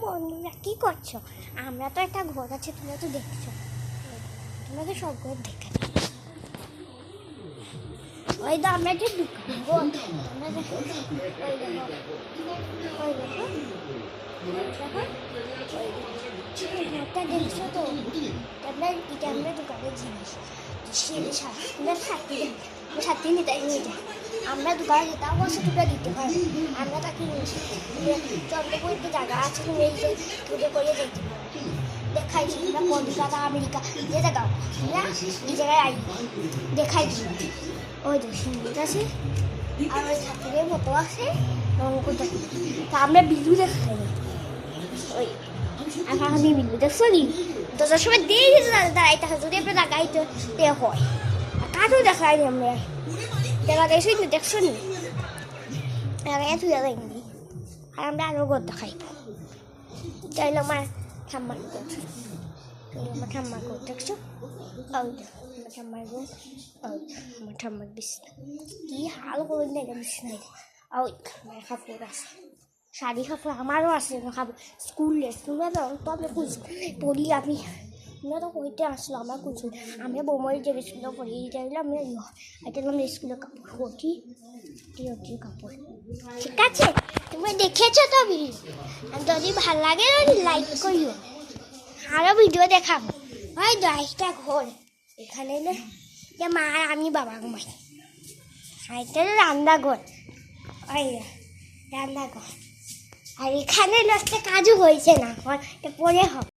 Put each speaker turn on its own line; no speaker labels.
বন্ধুরা কি করছো? আমরা তো একটা ঘর আছে, তোমরা তো দেখছো, তোমাকে সব ঘর দেখা ওই তো আমরা যে দোকান আমরা দেখো ওই দেখো ওই দেখো ঘরটা দেখছো তো? আমরা এটা আমরা দোকানের জিনিস সাথে নিতে নিয়ে যাই। আমরা দোকানে যেতাম বসে তোমরা দিতে পারো, আমরা তাকে চন্দ্রপুরীতে জায়গা আছে, তুমি এই যে পুজো করে যেতে পারো। দেখাইছি আমরা কলকাতা আমেরিকা যে জায়গা আমরা এই জায়গায় আই দেখাইছি। ওই তো সিঙ্গুর আছে আর ওই ঠাকুরের মতো আছে তা আমরা বিলু দেখাই ওই এখন আমি বিলু দেখছো নি দশটার সময় দিয়ে দিতে দাঁড়াইতে হয়, যদি আমরা লাগাইতে হয় আর কাঠও দেখাই আমরা দেখা দেখছি না, দেখছো নি এত দেখাইনি আর আমরা আরও ঘর দেখাইব। চাইলে আমার ঠাম্মার ঘর, আমার ঠাম্মার ঘর দেখছো, আমার ঠাম্মার ঘর, আমার ঠাম্মার বিছনা কি হাল করে দেখে বিছনায়। ওই কাপড় আছে, শাড়ি কাপড় আমারও আছে কাপড়, স্কুলে তবে পড়ি আমি। আমরা তো কইতে আসলো আমার কুচুল, আমরা বৌমারি যে স্কুলে পড়ি যাইলে আমরা এটা আমরা স্কুলের কাপড় হটি কাপড়। ঠিক আছে, তুমি দেখেছো তো ভিডিও, যদি ভালো লাগে লাইক করিও, আরও ভিডিও দেখাবো। ওই 10টা ঘর এখানে যে মা আর আমি বাবা ঘুমাই, এটা রান্নাঘর, ওই রান্নাঘর। আর এখানে একটা কাজও হয়েছে না, পরে হবে।